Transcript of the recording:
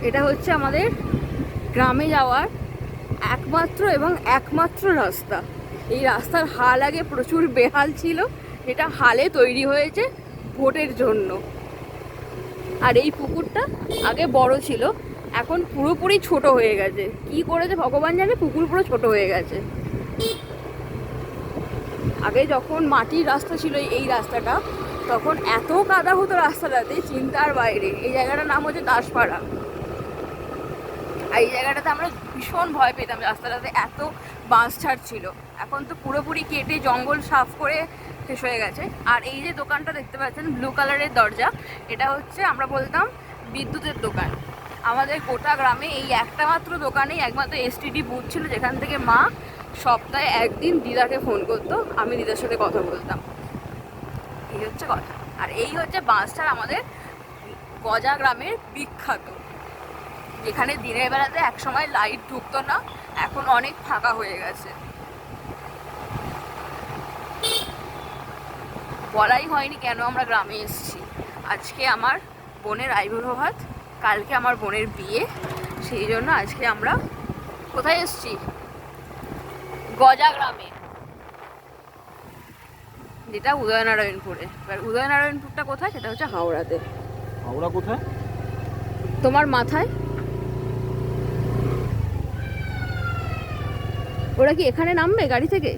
এটা হচ্ছে আমাদের গ্রামে যাওয়ার একমাত্র রাস্তা। এই রাস্তার হাল আগে প্রচুর বেহাল ছিল, এটা হালে তৈরি হয়েছে ভোটের জন্য। আর এই পুকুরটা আগে বড় ছিল, এখন পুরোপুরি ছোট হয়ে গেছে। কি করেছে ভগবান জানে, পুকুর পুরো ছোট হয়ে গেছে। আগে যখন মাটির রাস্তা ছিল এই রাস্তাটা, তখন এত কাদা হতো রাস্তাটাতে, চিন্তার বাইরে। এই জায়গাটার নাম হচ্ছে দাসপাড়া। আর এই জায়গাটাতে আমরা ভীষণ ভয় পেতাম, রাস্তাটাতে এত বাঁশ ঝাড় ছিল। এখন তো পুরোপুরি কেটে জঙ্গল সাফ করে শেষ হয়ে গেছে। আর এই যে দোকানটা দেখতে পাচ্ছেন ব্লু কালারের দরজা, এটা হচ্ছে আমরা বলতাম বিদ্যুতের দোকান। আমাদের গোটা গ্রামে এই একটা মাত্র দোকানেই একমাত্র এসটিডি বুথ ছিল, যেখান থেকে মা সপ্তাহে একদিন দিদাকে ফোন করতো, আমি দিদার সাথে কথা বলতাম। এই হচ্ছে কথা। আর এই হচ্ছে বাঁশঝাড়, আমাদের গজা গ্রামের বিখ্যাত, যেখানে দিনের বেলাতে একসময় লাইট ঢুকতো না, এখন অনেক ফাঁকা হয়ে গেছে। বলাই হয়নি কেন আমরা গ্রামে এসেছি। আজকে আমার বোনের আইবুড়ো ভাত, কালকে আমার বোনের বিয়ে, সেই জন্য আজকে আমরা কোথায় এসেছি, গজা গ্রামে, যেটা উদয়নারায়ণপুরে। এবার উদয়নারায়ণপুরটা কোথায়, সেটা হচ্ছে হাওড়াতে। হাওড়া কোথায়? তোমার মাথায়। ওরা কি এখানে নামবে গাড়ি থেকে?